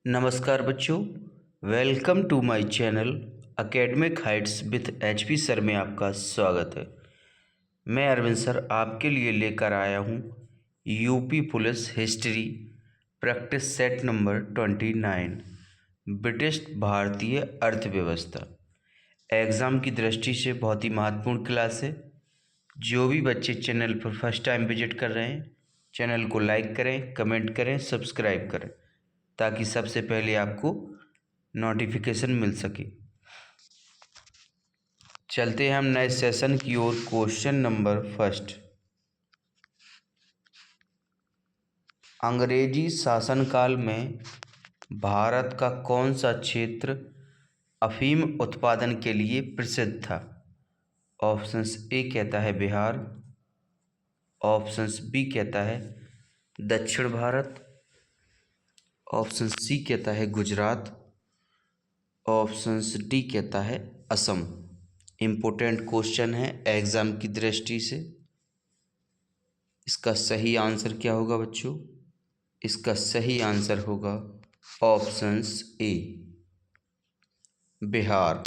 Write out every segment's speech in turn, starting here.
नमस्कार बच्चों, welcome to my channel academic heights with HP sir में आपका स्वागत है। मैं अरविंद सर आपके लिए लेकर आया हूँ UP police history practice set number 29 British भारतीय अर्थव्यवस्था। एग्ज़ाम की दृष्टि से बहुत ही महत्वपूर्ण क्लास है। जो भी बच्चे चैनल पर फर्स्ट टाइम विजिट कर रहे हैं, चैनल को लाइक करें, कमेंट करें, सब्सक्राइब करें ताकि सबसे पहले आपको नोटिफिकेशन मिल सके। चलते हैं हम नए सेशन की ओर। क्वेश्चन नंबर फर्स्ट, अंग्रेजी शासनकाल में भारत का कौन सा क्षेत्र अफीम उत्पादन के लिए प्रसिद्ध था? ऑप्शंस ए कहता है बिहार, ऑप्शंस बी कहता है दक्षिण भारत, ऑप्शन सी कहता है गुजरात, ऑप्शंस डी कहता है असम। इम्पोर्टेंट क्वेश्चन है एग्ज़ाम की दृष्टि से। इसका सही आंसर क्या होगा बच्चों? इसका सही आंसर होगा ऑप्शंस ए बिहार।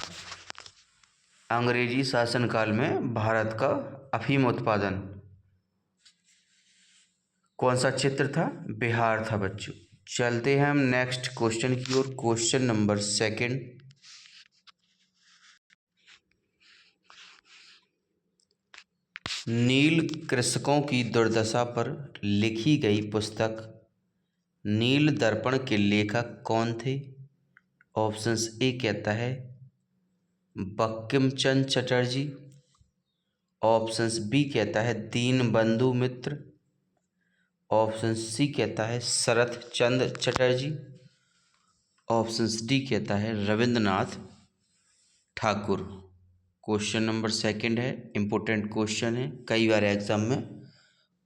अंग्रेजी शासनकाल में भारत का अफीम उत्पादन कौन सा क्षेत्र था? बिहार था बच्चों। चलते हैं हम नेक्स्ट क्वेश्चन की ओर। क्वेश्चन नंबर सेकंड, नील कृषकों की दुर्दशा पर लिखी गई पुस्तक नील दर्पण के लेखक कौन थे? ऑप्शंस ए कहता है बंकिम चंद्र चटर्जी, ऑप्शंस बी कहता है दीनबंधु मित्र, ऑप्शन सी कहता है शरत चंद्र चटर्जी, ऑप्शंस डी कहता है Rabindranath Thakur. Question number second है, इम्पोर्टेंट क्वेश्चन है, कई बार एग्जाम में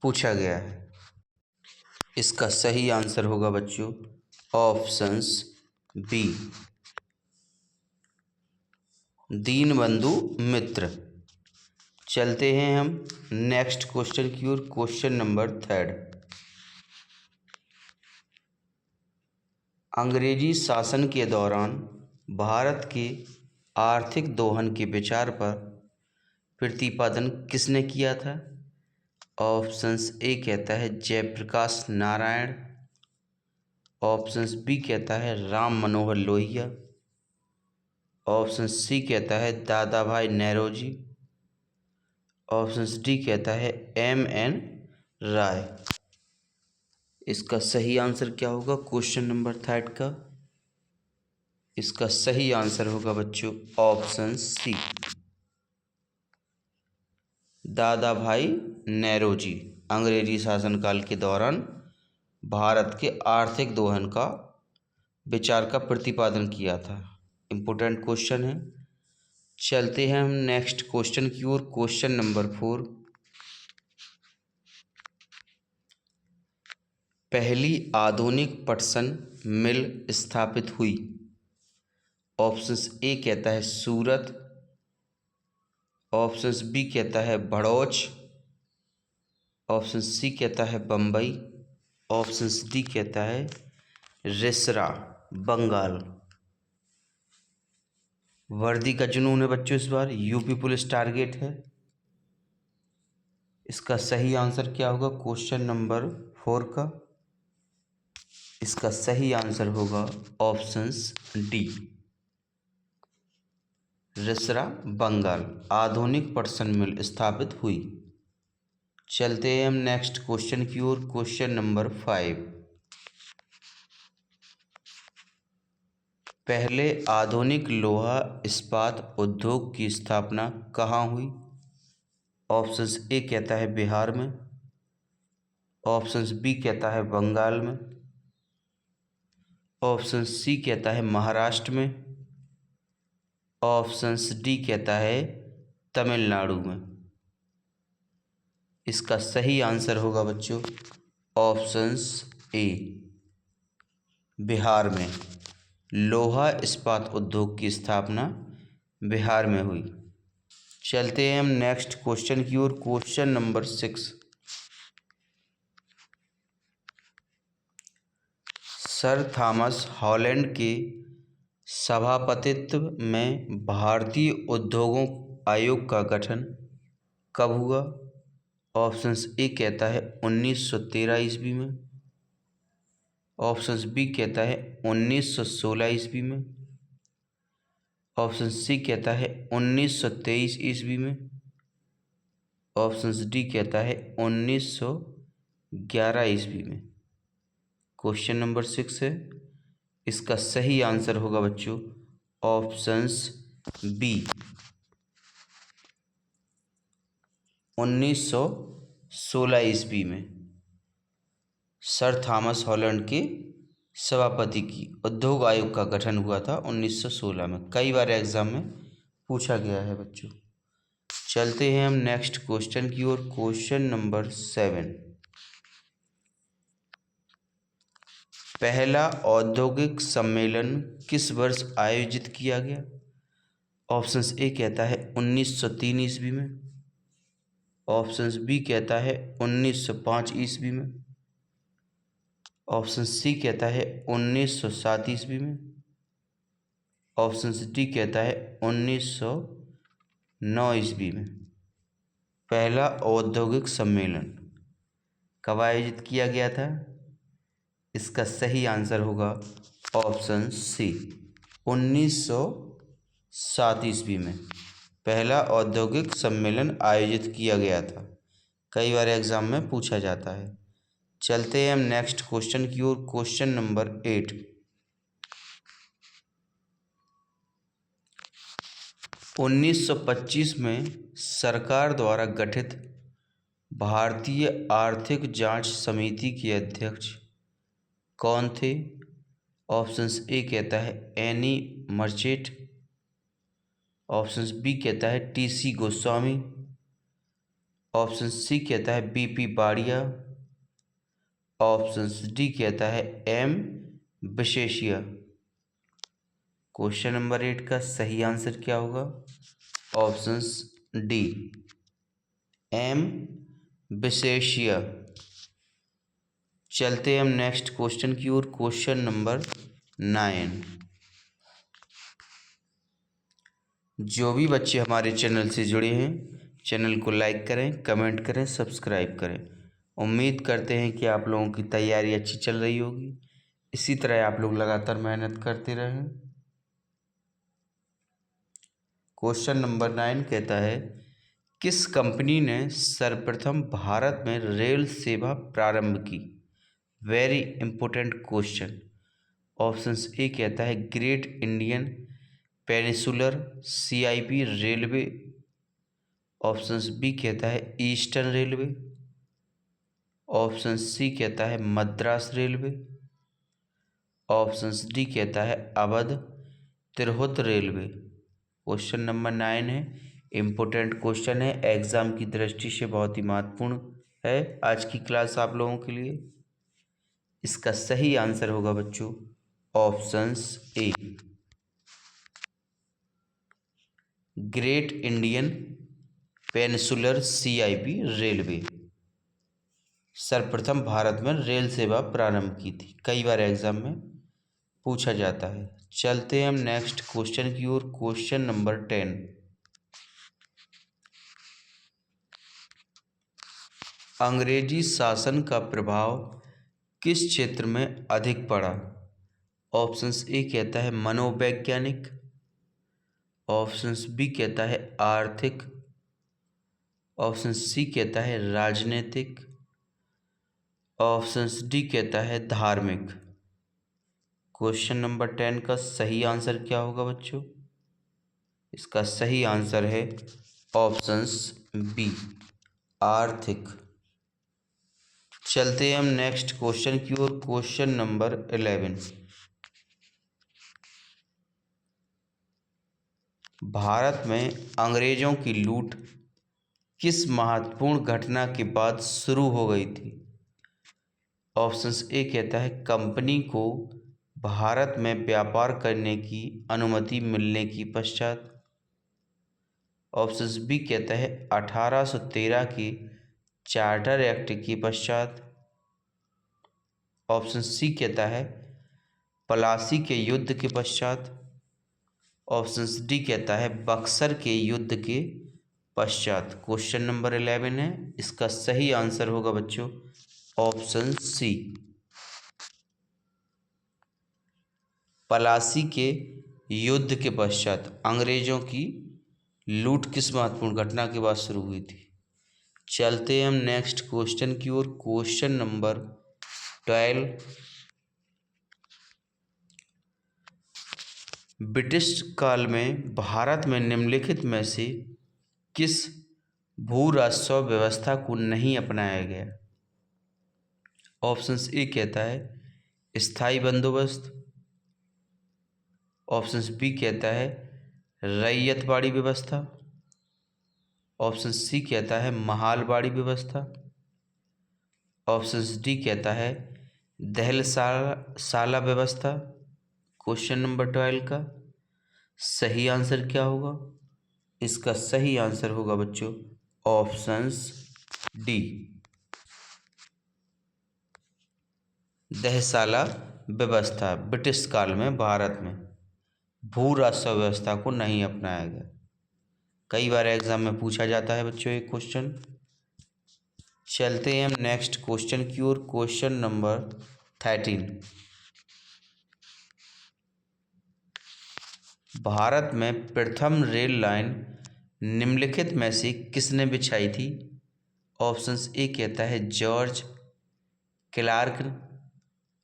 पूछा गया है। इसका सही आंसर होगा बच्चों ऑप्शंस बी दीनबंधु मित्र। चलते हैं हम नेक्स्ट क्वेश्चन की ओर। क्वेश्चन नंबर थर्ड, अंग्रेजी शासन के दौरान भारत के आर्थिक दोहन के विचार पर प्रतिपादन किसने किया था? ऑप्शंस ए कहता है जयप्रकाश नारायण, ऑप्शंस बी कहता है राम मनोहर लोहिया, ऑप्शन सी कहता है दादा भाई नौरोजी, ऑप्शंस डी कहता है एम.एन. राय। इसका सही आंसर क्या होगा क्वेश्चन नंबर थर्ड का? इसका सही आंसर होगा बच्चों ऑप्शन सी दादा भाई नौरोजी। अंग्रेजी शासनकाल के दौरान भारत के आर्थिक दोहन का विचार का प्रतिपादन किया था। इम्पोर्टेंट क्वेश्चन है। चलते हैं हम नेक्स्ट क्वेश्चन की ओर। क्वेश्चन नंबर 4, पहली आधुनिक पटसन मिल स्थापित हुई? ऑप्शंस ए कहता है सूरत, ऑप्शंस बी कहता है भड़ौच, ऑप्शन सी कहता है बम्बई, ऑप्शंस डी कहता है रिसरा बंगाल। वर्दी का जुनून है बच्चों इस बार, यूपी पुलिस टारगेट है। इसका सही आंसर क्या होगा क्वेश्चन नंबर 4 का? इसका सही आंसर होगा ऑप्शंस डी रिसरा बंगाल। आधुनिक पटसन मिल स्थापित हुई। चलते हैं हम नेक्स्ट क्वेश्चन की ओर। क्वेश्चन नंबर 5, पहले आधुनिक लोहा इस्पात उद्योग की स्थापना कहाँ हुई? ऑप्शंस ए कहता है बिहार में, ऑप्शंस बी कहता है बंगाल में, ऑप्शन सी कहता है महाराष्ट्र में, ऑप्शंस डी कहता है तमिलनाडु में। इसका सही आंसर होगा बच्चों ऑप्शंस ए बिहार में। लोहा इस्पात उद्योग की स्थापना बिहार में हुई। चलते हैं हम नेक्स्ट क्वेश्चन की ओर। Question number 6, sir Thomas Holland के सभापतित्व में भारतीय उद्योगों आयोग का गठन कब हुआ? ऑप्शंस ए कहता है 1913 ईस्वी में, ऑप्शंस बी कहता है 1916 ईस्वी में, ऑप्शन सी कहता है 1923 ईस्वी में, ऑप्शंस डी कहता है 1911 ईस्वी में। क्वेश्चन नंबर 6 है, इसका सही आंसर होगा बच्चों ऑप्शंस बी 1916 ईस्वी में सर थॉमस हॉलैंड के सभापति की उद्योग आयोग का गठन हुआ था 1916 में। कई बार एग्जाम में पूछा गया है बच्चों। चलते हैं हम नेक्स्ट क्वेश्चन की ओर। क्वेश्चन नंबर 7, पहला औद्योगिक सम्मेलन किस वर्ष आयोजित किया गया? ऑप्शंस ए कहता है 1903 ईस्वी में, ऑप्शंस बी कहता है 1905 ईस्वी में, ऑप्शन सी कहता है 1907 ईस्वी में, ऑप्शन डी कहता है 1909 ईस्वी में। पहला औद्योगिक सम्मेलन कब आयोजित किया गया था? इसका सही आंसर होगा ऑप्शन सी 1907 ईस्वी में पहला औद्योगिक सम्मेलन आयोजित किया गया था। कई बार एग्जाम में पूछा जाता है। चलते हैं हम नेक्स्ट क्वेश्चन की ओर। क्वेश्चन नंबर 8, 1925 में सरकार द्वारा गठित भारतीय आर्थिक जांच समिति के अध्यक्ष कौन थे? ऑप्शंस ए कहता है एनी मर्चेंट, ऑप्शंस बी कहता है टीसी गोस्वामी, ऑप्शन सी कहता है बीपी बाड़िया, ऑप्शंस डी कहता है एम विशेषिया। क्वेश्चन नंबर 8 का सही आंसर क्या होगा? Options D M Visvesvaraya. चलते हैं हम नेक्स्ट क्वेश्चन की ओर। क्वेश्चन नंबर 9, जो भी बच्चे हमारे चैनल से जुड़े हैं चैनल को लाइक करें, कमेंट करें, सब्सक्राइब करें। उम्मीद करते हैं कि आप लोगों की तैयारी अच्छी चल रही होगी। इसी तरह आप लोग लगातार मेहनत करते रहें। क्वेश्चन नंबर 9 कहता है किस कंपनी ने सर्वप्रथम भारत में रेल सेवा प्रारंभ की? Very important question. Options A कहता है great Indian peninsular CIP railway, options B कहता है ईस्टर्न रेलवे, ऑप्शन सी कहता है मद्रास रेलवे, ऑप्शंस डी कहता है Awadh Tirhut railway. Question number 9 है, इम्पोर्टेंट क्वेश्चन है, एग्जाम की दृष्टि से बहुत ही महत्वपूर्ण है आज की क्लास आप लोगों के लिए। इसका सही आंसर होगा बच्चों options a great Indian peninsular CIP railway सर्वप्रथम भारत में रेल सेवा प्रारंभ की थी। कई बार एग्जाम में पूछा जाता है। चलते हैं हम नेक्स्ट क्वेश्चन की ओर। क्वेश्चन नंबर 10, अंग्रेजी शासन का प्रभाव किस क्षेत्र में अधिक पड़ा? ऑप्शंस ए कहता है मनोवैज्ञानिक, ऑप्शंस बी कहता है आर्थिक, ऑप्शन सी कहता है राजनीतिक, ऑप्शंस डी कहता है धार्मिक। क्वेश्चन नंबर 10 का सही आंसर क्या होगा बच्चों? इसका सही आंसर है ऑप्शंस बी आर्थिक। चलते हैं हम नेक्स्ट क्वेश्चन की ओर। क्वेश्चन नंबर 11, भारत में अंग्रेजों की लूट किस महत्वपूर्ण घटना के बाद शुरू हो गई थी? ऑप्शंस ए कहता है कंपनी को भारत में व्यापार करने की अनुमति मिलने की पश्चात, ऑप्शंस बी कहता है 1813 के चार्टर एक्ट के पश्चात, ऑप्शन सी कहता है प्लासी के युद्ध के पश्चात। ऑप्शन डी कहता है बक्सर के युद्ध के पश्चात। क्वेश्चन नंबर 11 है, इसका सही आंसर होगा बच्चों ऑप्शन सी। प्लासी के युद्ध के पश्चात अंग्रेजों की लूट किस महत्वपूर्ण घटना के बाद शुरू हुई थी। चलते हैं हम नेक्स्ट क्वेश्चन की ओर। क्वेश्चन नंबर 12, ब्रिटिश काल में भारत में निम्नलिखित में से किस भू राजस्व व्यवस्था को नहीं अपनाया गया। ऑप्शन ए कहता है स्थायी बंदोबस्त। ऑप्शन बी कहता है रैयतवाड़ी व्यवस्था। ऑप्शन सी कहता है महालवाड़ी व्यवस्था। ऑप्शन डी कहता है दहलशाला व्यवस्था। क्वेश्चन नंबर 12 का सही आंसर क्या होगा। इसका सही आंसर होगा बच्चों ऑप्शंस डी, दहशाला व्यवस्था। ब्रिटिश काल में भारत में भू राजस्व व्यवस्था को नहीं अपनाया गया। कई बार एग्जाम में पूछा जाता है बच्चों एक क्वेश्चन। चलते हैं हम नेक्स्ट क्वेश्चन की ओर। क्वेश्चन नंबर 13, भारत में प्रथम रेल लाइन निम्नलिखित में से किसने बिछाई थी। ऑप्शंस ए कहता है जॉर्ज क्लार्क।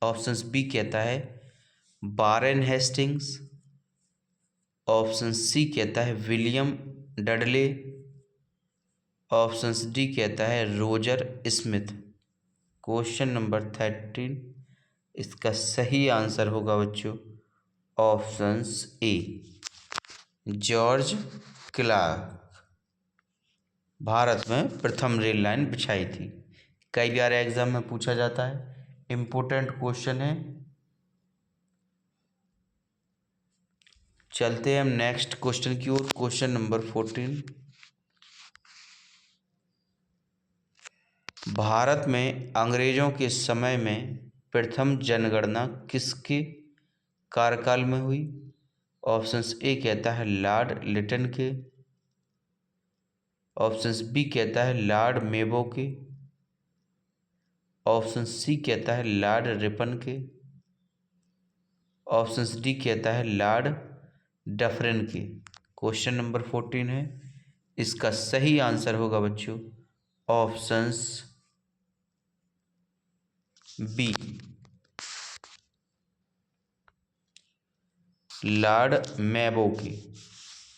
ऑप्शंस बी कहता है वारेन हेस्टिंग्स। ऑप्शन सी कहता है विलियम डडले। ऑप्शन डी कहता है रोजर स्मिथ। क्वेश्चन नंबर 13, इसका सही आंसर होगा बच्चों options A, George Clarke Bharat में प्रथम रेल लाइन बिछाई थी। कई बार एग्जाम में पूछा जाता है, इम्पोर्टेंट क्वेश्चन है। चलते हैं हम नेक्स्ट क्वेश्चन की ओर। क्वेश्चन नंबर 14, भारत में अंग्रेजों के समय में प्रथम जनगणना किसके कार्यकाल में हुई। ऑप्शंस ए कहता है लॉर्ड लिटन के। ऑप्शंस बी कहता है लॉर्ड मेबो के। ऑप्शन सी कहता है लॉर्ड रिपन के। ऑप्शन डी कहता है लॉर्ड डफरिन के। क्वेश्चन नंबर 14 है, इसका सही आंसर होगा बच्चों ऑप्शंस बी, लॉर्ड मेबो की।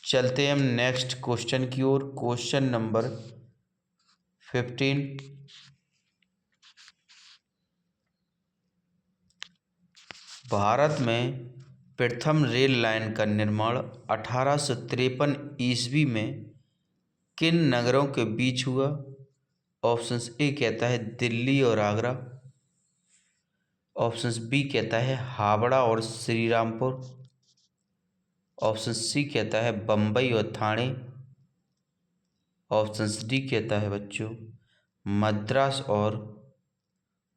चलते हैं हम नेक्स्ट क्वेश्चन की ओर। क्वेश्चन नंबर 15, भारत में प्रथम रेल लाइन का निर्माण 1853 ईस्वी में किन नगरों के बीच हुआ। ऑप्शंस ए कहता है दिल्ली और आगरा। ऑप्शंस बी कहता है हावड़ा और श्रीरामपुर। ऑप्शन सी कहता है बम्बई और ठाणे। ऑप्शंस डी कहता है बच्चों मद्रास और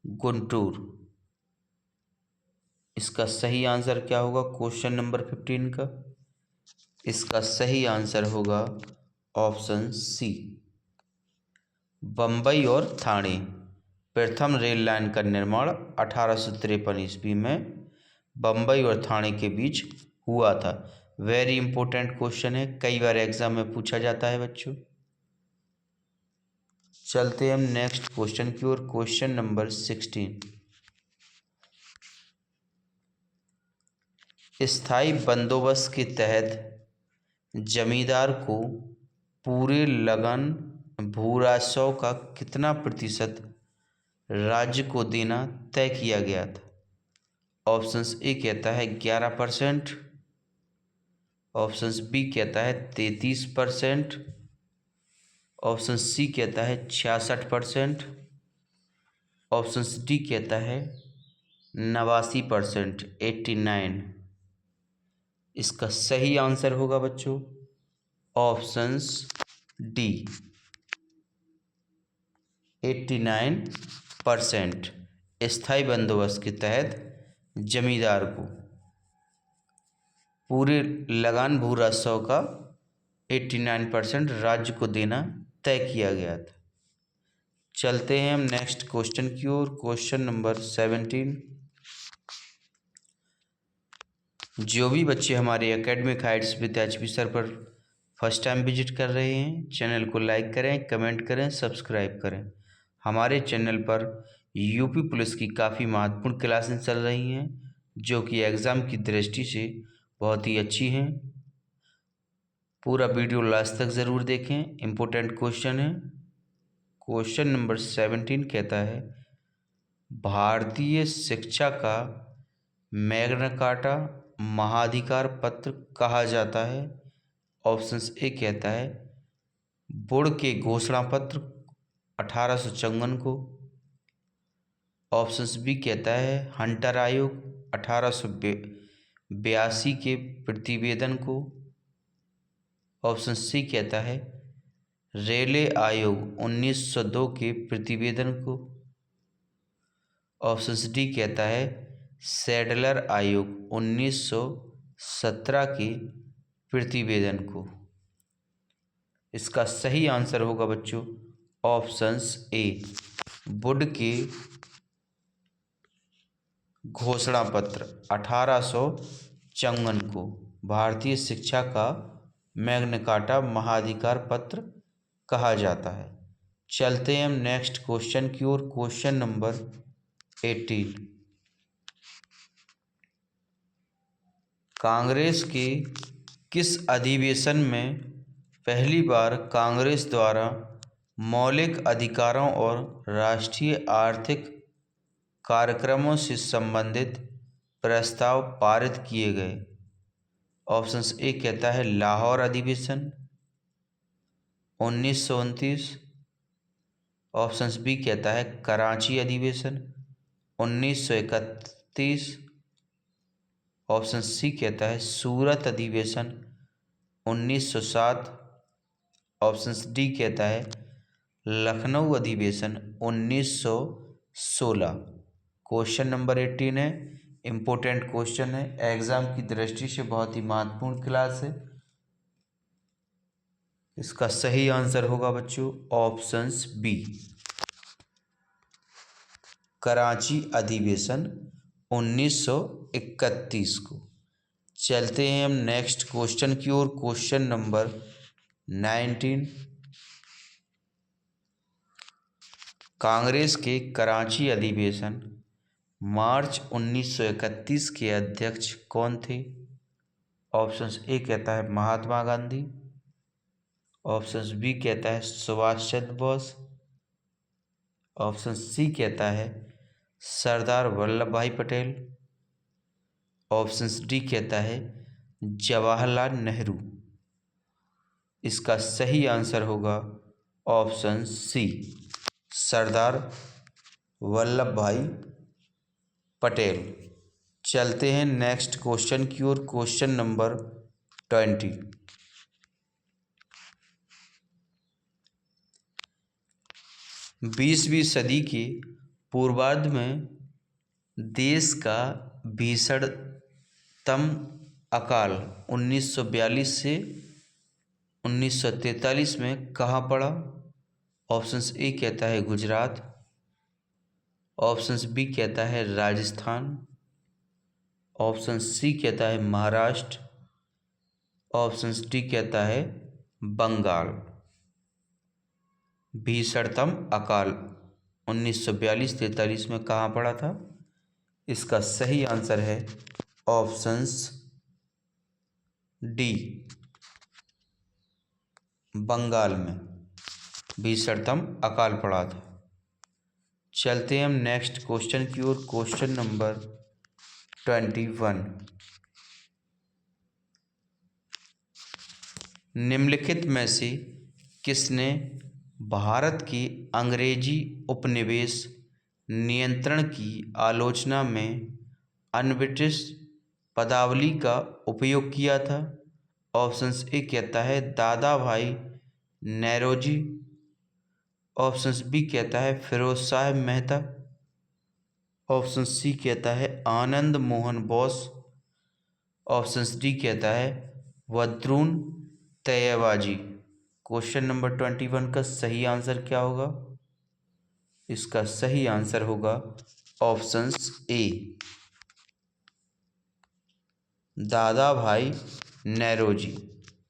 गुंटूर। इसका सही आंसर क्या होगा क्वेश्चन नंबर 15 का। इसका सही आंसर होगा ऑप्शन सी, बम्बई और ठाणे। प्रथम रेल लाइन का निर्माण 1853 ईस्वी में बम्बई और ठाणे के बीच हुआ था। वेरी इंपॉर्टेंट क्वेश्चन है, कई बार एग्जाम में पूछा जाता है बच्चों। चलते हम नेक्स्ट क्वेश्चन की ओर। क्वेश्चन नंबर 16, स्थायी बंदोबस्त के तहत जमींदार को पूरे लगन भू राजस्व का कितना प्रतिशत राज्य को देना तय किया गया था। ऑप्शंस ए कहता है 11%। ऑप्शंस बी कहता है 33%। ऑप्शन सी कहता है 66%। ऑप्शंस डी कहता है 89%, 89। इसका सही आंसर होगा बच्चों ऑप्शंस डी, 89%। स्थायी बंदोबस्त के तहत जमींदार को। पूरे लगान भू राजस्व का 89% राज्य को देना तय किया गया था। चलते हैं हम नेक्स्ट क्वेश्चन की ओर। Question number 17। जो भी बच्चे हमारे academic heights with HP sir पर फर्स्ट टाइम विजिट कर रहे हैं, चैनल को लाइक करें, कमेंट करें, सब्सक्राइब करें। हमारे चैनल पर यूपी पुलिस की काफ़ी महत्वपूर्ण क्लासेस चल रही हैं, जो कि एग्ज़ाम की दृष्टि से बहुत ही अच्छी हैं। पूरा वीडियो लास्ट तक ज़रूर देखें, इम्पोर्टेंट क्वेश्चन है। क्वेश्चन नंबर 17 कहता है, भारतीय शिक्षा का मैग्ना कार्टा महाधिकार पत्र कहा जाता है। ऑप्शंस ए कहता है वुड के घोषणा पत्र 1854 को। ऑप्शंस बी कहता है हंटर आयोग 1882 के प्रतिवेदन को। ऑप्शन सी कहता है रेले आयोग 1902 के प्रतिवेदन को। ऑप्शन डी कहता है सैडलर आयोग 1917 के प्रतिवेदन को। इसका सही आंसर होगा बच्चों ऑप्शंस ए वुड के घोषणा पत्र 1854 को भारतीय शिक्षा का मैग्ना कार्टा महाधिकार पत्र कहा जाता है। चलते हैं हम नेक्स्ट क्वेश्चन की ओर। Question number 18। कांग्रेस के किस अधिवेशन में पहली बार कांग्रेस द्वारा मौलिक अधिकारों और राष्ट्रीय आर्थिक कार्यक्रमों से संबंधित प्रस्ताव पारित किए गए? ऑप्शंस ए कहता है लाहौर अधिवेशन 1929। ऑप्शंस बी कहता है कराची अधिवेशन 1931। ऑप्शन सी कहता है सूरत अधिवेशन 1907। ऑप्शन डी कहता है लखनऊ अधिवेशन 1916। क्वेश्चन नंबर 18 है, इम्पोर्टेंट क्वेश्चन है, एग्जाम की दृष्टि से बहुत ही महत्वपूर्ण क्लास है। इसका सही आंसर होगा बच्चों ऑप्शंस बी कराची अधिवेशन 1931 को। चलते हैं हम नेक्स्ट क्वेश्चन की ओर। Question number 19। कांग्रेस के कराची अधिवेशन मार्च 1931 के अध्यक्ष कौन थे? ऑप्शंस ए कहता है महात्मा गांधी। ऑप्शंस बी कहता है सुभाष चंद्र बोस। ऑप्शन सी कहता है सरदार वल्लभ भाई पटेल। ऑप्शन डी कहता है जवाहरलाल नेहरू। इसका सही आंसर होगा ऑप्शन सी सरदार वल्लभ भाई पटेल। चलते हैं नेक्स्ट क्वेश्चन की ओर। Question number 20। 20वीं सदी के पूर्वार्ध में देश का भीषणतम अकाल 1942 से 1943 में कहाँ पड़ा? ऑप्शंस ए कहता है गुजरात। ऑप्शंस बी कहता है राजस्थान। ऑप्शन सी कहता है महाराष्ट्र। ऑप्शंस डी कहता है बंगाल। भीषणतम अकाल 1942-43 में कहाँ पड़ा था? इसका सही आंसर है ऑप्शंस डी बंगाल में भीषणतम अकाल पड़ा था। चलते हैं हम नेक्स्ट क्वेश्चन की ओर। Question number 21। निम्नलिखित में से किसने भारत की अंग्रेजी उपनिवेश नियंत्रण की आलोचना में अनब्रिटिश पदावली का उपयोग किया था? ऑप्शंस ए कहता है दादा भाई नौरोजी। ऑप्शंस बी कहता है फिरोज शाह मेहता। ऑप्शन सी कहता है आनंद मोहन बोस। ऑप्शन डी कहता है वद्रुन तैयबाजी। क्वेश्चन नंबर 21 का सही आंसर क्या होगा? इसका सही आंसर होगा ऑप्शन ए दादा भाई नेरोजी।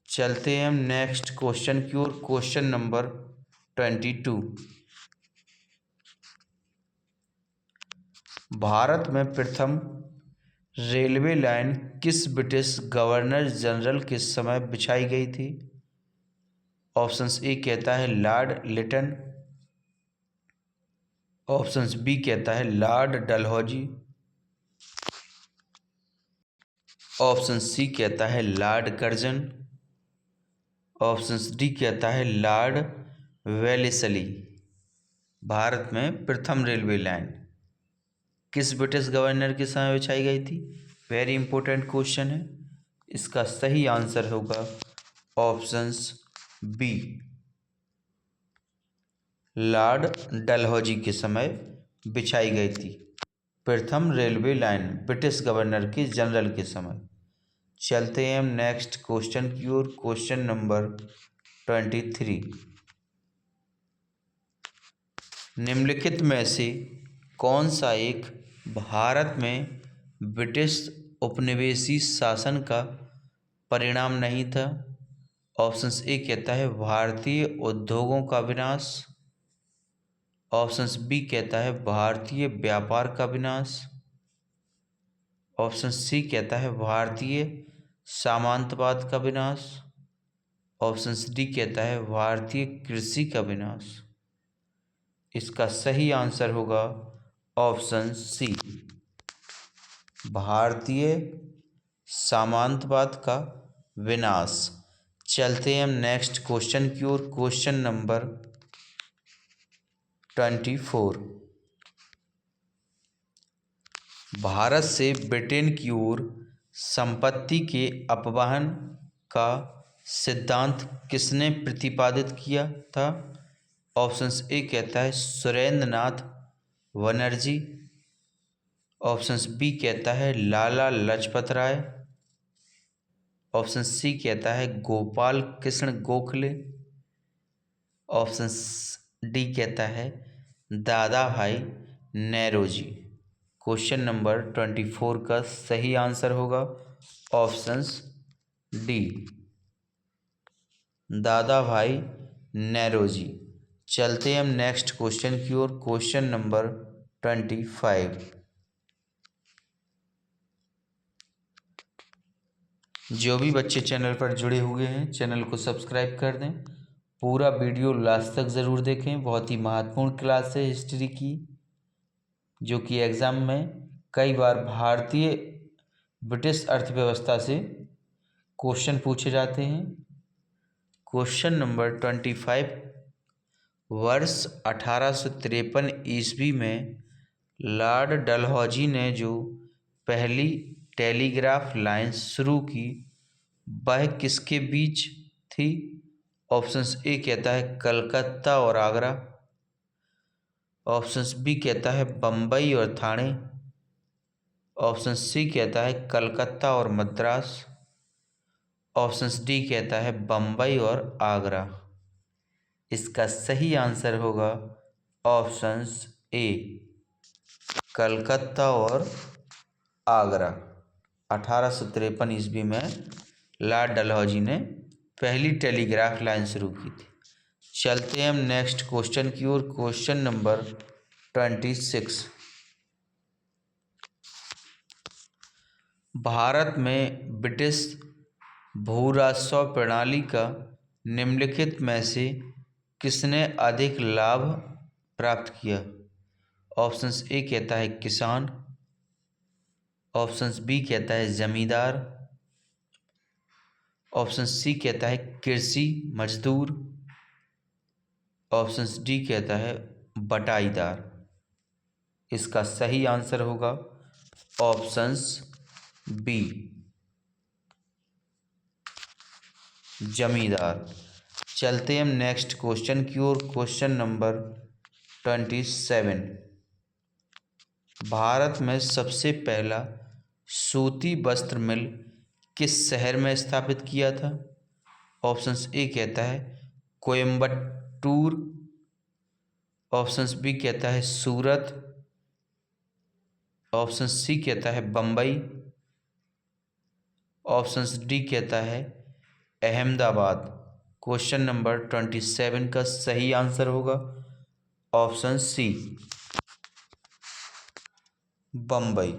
चलते हैं हम नेक्स्ट क्वेश्चन की ओर। Question number 22। भारत में प्रथम रेलवे लाइन किस ब्रिटिश गवर्नर जनरल के समय बिछाई गई थी? ऑप्शंस ए कहता है लॉर्ड लिटन। ऑप्शंस बी कहता है लॉर्ड डलहौजी। ऑप्शन सी कहता है लॉर्ड कर्जन। ऑप्शंस डी कहता है लॉर्ड वेलेस्ली। भारत में प्रथम रेलवे लाइन किस ब्रिटिश गवर्नर के समय बिछाई गई थी? वेरी इंपॉर्टेंट क्वेश्चन है। इसका सही आंसर होगा ऑप्शंस बी लॉर्ड डलहौजी के समय बिछाई गई थी प्रथम रेलवे लाइन ब्रिटिश गवर्नर के जनरल के समय। चलते हैं हम नेक्स्ट क्वेश्चन की ओर। Question number 23। निम्नलिखित में से कौन सा एक भारत में ब्रिटिश उपनिवेशी शासन का परिणाम नहीं था? ऑप्शंस ए कहता है भारतीय उद्योगों का विनाश। ऑप्शंस बी कहता है भारतीय व्यापार का विनाश। ऑप्शन सी कहता है भारतीय सामंतवाद का विनाश। ऑप्शन डी कहता है भारतीय कृषि का विनाश। इसका सही आंसर होगा ऑप्शन सी भारतीय सामंतवाद का विनाश। चलते हैं हम नेक्स्ट क्वेश्चन की ओर। Question number 24। भारत से ब्रिटेन की ओर संपत्ति के अपवहन का सिद्धांत किसने प्रतिपादित किया था? ऑप्शंस ए कहता है सुरेंद्र नाथ बनर्जी। ऑप्शंस बी कहता है लाला लाजपत राय। ऑप्शन सी कहता है गोपाल कृष्ण गोखले। ऑप्शन डी कहता है दादा भाई नेरोजी। क्वेश्चन नंबर 24 का सही आंसर होगा ऑप्शंस डी दादा भाई नेरोजी। चलते हैं हम नेक्स्ट क्वेश्चन की ओर। Question number 25। जो भी बच्चे चैनल पर जुड़े हुए हैं चैनल को सब्सक्राइब कर दें। पूरा वीडियो लास्ट तक ज़रूर देखें। बहुत ही महत्वपूर्ण क्लास है हिस्ट्री की, जो कि एग्ज़ाम में कई बार भारतीय ब्रिटिश अर्थव्यवस्था से क्वेश्चन पूछे जाते हैं। Question number 25। वर्ष 1853 ईस्वी में लॉर्ड डलहौजी ने जो पहली टेलीग्राफ लाइन शुरू की वह किसके बीच थी? ऑप्शंस ए कहता है कलकत्ता और आगरा। ऑप्शंस बी कहता है बम्बई और ठाणे। ऑप्शन सी कहता है कलकत्ता और मद्रास। ऑप्शन डी कहता है बम्बई और आगरा। इसका सही आंसर होगा ऑप्शंस ए कलकत्ता और आगरा। 1853 ईस्वी में लॉर्ड डलहौजी ने पहली टेलीग्राफ लाइन शुरू की थी। चलते हैं हम नेक्स्ट क्वेश्चन की ओर। Question number 26। भारत में ब्रिटिश भू राजस्व प्रणाली का निम्नलिखित में से किसने अधिक लाभ प्राप्त किया? ऑप्शंस ए कहता है किसान। ऑप्शंस बी कहता है जमींदार। ऑप्शन सी कहता है कृषि मजदूर। ऑप्शंस डी कहता है बटाईदार। इसका सही आंसर होगा ऑप्शंस बी जमींदार। चलते हैं हम नेक्स्ट क्वेश्चन की ओर। Question number 27। भारत में सबसे पहला सूती वस्त्र मिल किस शहर में स्थापित किया था? ऑप्शंस ए कहता है कोयम्बटूर, ऑप्शंस बी कहता है सूरत, ऑप्शन सी कहता है बम्बई, ऑप्शंस डी कहता है अहमदाबाद। क्वेश्चन नंबर 27 का सही आंसर होगा ऑप्शन सी बम्बई।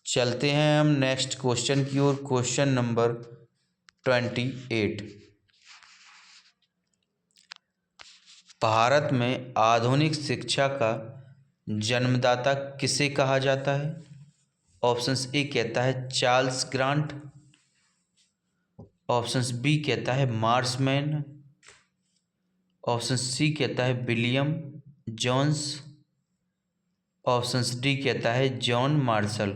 चलते हैं हम नेक्स्ट क्वेश्चन की ओर। Question number 28। भारत में आधुनिक शिक्षा का जन्मदाता किसे कहा जाता है? ऑप्शंस ए कहता है चार्ल्स ग्रांट, ऑप्शंस बी कहता है मार्समैन, ऑप्शन सी कहता है विलियम जोन्स, ऑप्शंस डी कहता है जॉन मार्शल।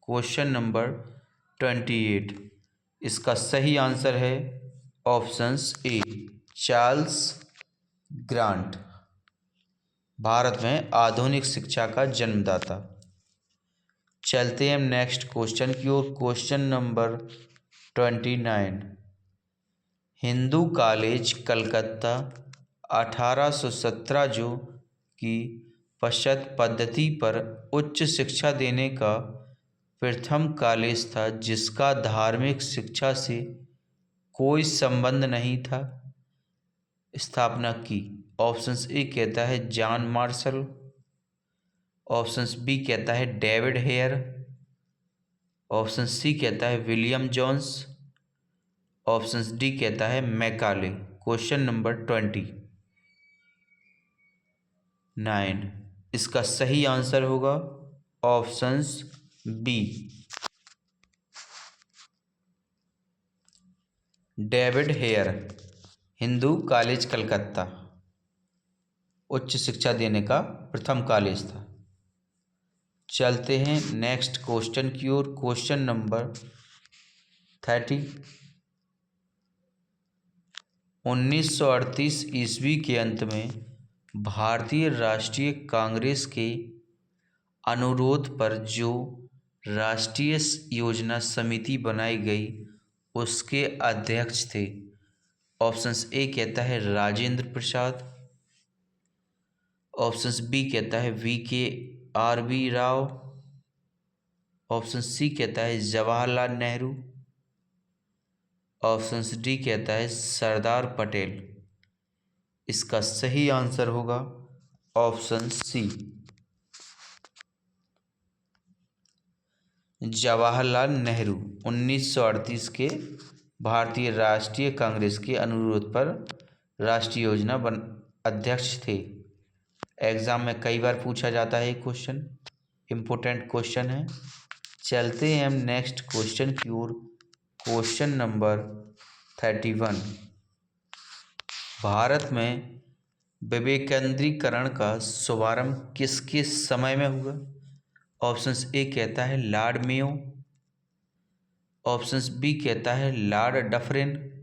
क्वेश्चन नंबर 28, इसका सही आंसर है options A Charles grant, Bharat में आधुनिक शिक्षा का जन्मदाता। चलते हैं हम नेक्स्ट क्वेश्चन की ओर। Question number 29। Hindu college Calcutta 1817 जो की पश्चात पद्धति पर उच्च शिक्षा देने का प्रथम कॉलेज था जिसका धार्मिक शिक्षा से कोई संबंध नहीं था, स्थापना की। ऑप्शंस ए कहता है जॉन मार्शल, ऑप्शंस बी कहता है डेविड हेयर, ऑप्शन सी कहता है विलियम जोन्स, ऑप्शन डी कहता है मैकाले। क्वेश्चन नंबर 29, इसका सही आंसर होगा options B David Hare. Hindu college Calcutta उच्च शिक्षा देने का प्रथम कॉलेज था। चलते हैं नेक्स्ट क्वेश्चन की ओर। Question number 30। 1938 ईस्वी के अंत में भारतीय राष्ट्रीय कांग्रेस के अनुरोध पर जो राष्ट्रीय योजना समिति बनाई गई उसके अध्यक्ष थे। ऑप्शंस ए कहता है राजेंद्र प्रसाद, ऑप्शंस बी कहता है VKRB राव, ऑप्शन सी कहता है जवाहरलाल नेहरू, ऑप्शन डी कहता है सरदार पटेल। इसका सही आंसर होगा ऑप्शन सी जवाहरलाल नेहरू। 1938 के भारतीय राष्ट्रीय कांग्रेस के अनुरोध पर राष्ट्रीय योजना अध्यक्ष थे। एग्जाम में कई बार पूछा जाता है क्वेश्चन, इम्पोर्टेंट क्वेश्चन है। चलते हैं हम नेक्स्ट क्वेश्चन की ओर। Question number 31। भारत में विवेकेंद्रीकरण का शुभारंभ किसके समय में हुआ? ऑप्शंस ए कहता है लॉर्ड मेयो, ऑप्शंस बी कहता है लॉर्ड डफरिन,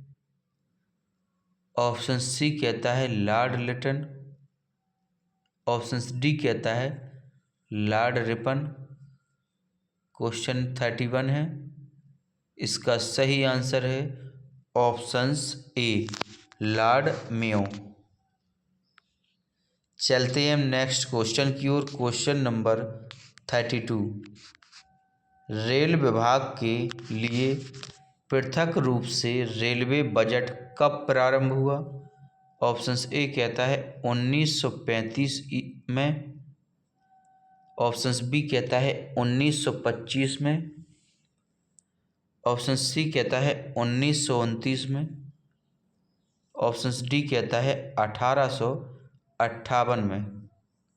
ऑप्शन सी कहता है लॉर्ड लिटन, ऑप्शन डी कहता है लॉर्ड रिपन। क्वेश्चन 31 है, इसका सही आंसर है ऑप्शंस ए लॉर्ड मेयो। चलते हैं हम नेक्स्ट क्वेश्चन की ओर। Question number 32। रेल विभाग के लिए पृथक रूप से रेलवे बजट कब प्रारंभ हुआ? ऑप्शंस ए कहता है 1935 में, ऑप्शंस बी कहता है 1925 में, ऑप्शन सी कहता है 1929 में, ऑप्शंस डी कहता है 1858 में।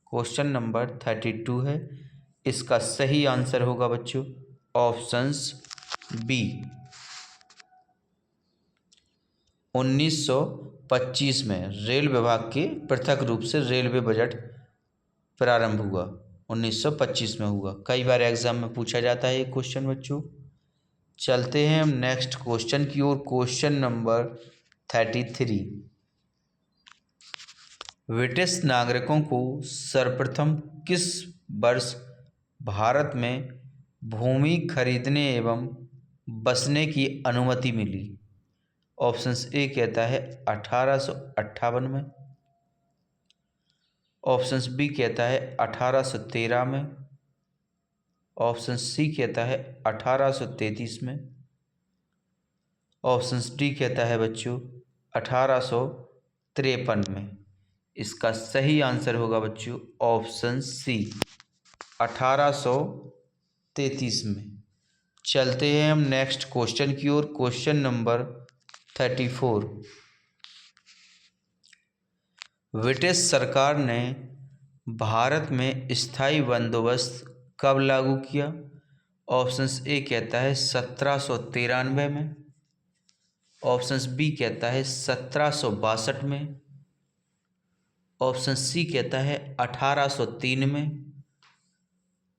क्वेश्चन नंबर 32 है, इसका सही आंसर होगा बच्चों ऑप्शंस बी 1925 में रेल विभाग के पृथक रूप से रेलवे बजट प्रारंभ हुआ, 1925 में हुआ। कई बार एग्जाम में पूछा जाता है ये क्वेश्चन बच्चों। चलते हैं हम नेक्स्ट क्वेश्चन की ओर। Question number 33। ब्रिटिश नागरिकों को सर्वप्रथम किस वर्ष भारत में भूमि खरीदने एवं बसने की अनुमति मिली? ऑप्शंस ए कहता है 1858 में, ऑप्शंस बी कहता है 1813 में, ऑप्शन सी कहता है 1833 में, ऑप्शंस डी कहता है बच्चों 1853 में। इसका सही आंसर होगा बच्चों ऑप्शन सी 1833 में। चलते हैं हम नेक्स्ट क्वेश्चन की ओर। Question number 34। ब्रिटिश सरकार ने भारत में स्थायी बंदोबस्त कब लागू किया? ऑप्शंस ए कहता है 1793 में, ऑप्शंस बी कहता है 1762 में, ऑप्शन सी कहता है 1803 में,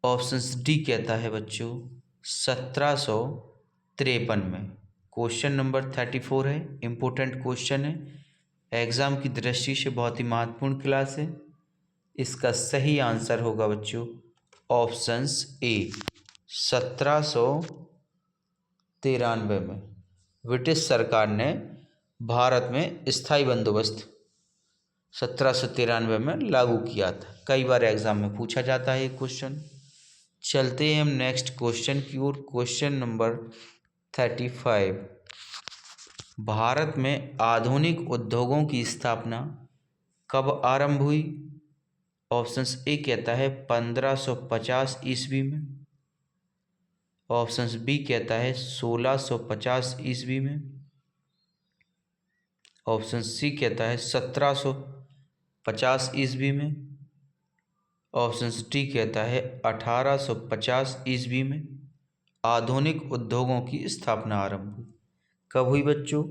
ऑप्शंस डी कहता है बच्चों 1753 में। क्वेश्चन नंबर 34 है, इम्पोर्टेंट क्वेश्चन है, एग्ज़ाम की दृष्टि से बहुत ही महत्वपूर्ण क्लास है। इसका सही आंसर होगा बच्चों ऑप्शंस ए 1793 में ब्रिटिश सरकार ने भारत में स्थायी बंदोबस्त 1793 में लागू किया था। कई बार एग्जाम में पूछा जाता है ये क्वेश्चन। चलते हैं हम नेक्स्ट क्वेश्चन की ओर। Question number 35। भारत में आधुनिक उद्योगों की स्थापना कब आरंभ हुई? ऑप्शंस ए कहता है 1550 ईस्वी में, ऑप्शंस बी कहता है 1650 ईस्वी में, ऑप्शन सी कहता है 1750 ईस्वी में, ऑप्शन डी कहता है 1850 ईस्वी में आधुनिक उद्योगों की स्थापना आरंभ हुई। कब हुई बच्चों?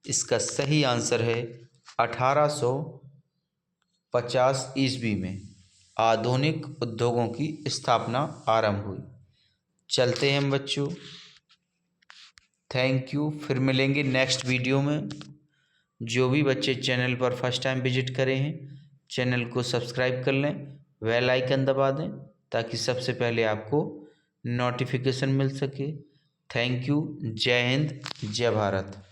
इसका सही आंसर है 1850 ईस्वी में आधुनिक उद्योगों की स्थापना आरंभ हुई। चलते हैं हम बच्चों, थैंक यू। फिर मिलेंगे नेक्स्ट वीडियो में। जो भी बच्चे चैनल पर फर्स्ट टाइम विजिट करें हैं, चैनल को सब्सक्राइब कर लें, बेल आइकन दबा दें ताकि सबसे पहले आपको नोटिफिकेशन मिल सके। Thank you. जय हिंद, जय भारत।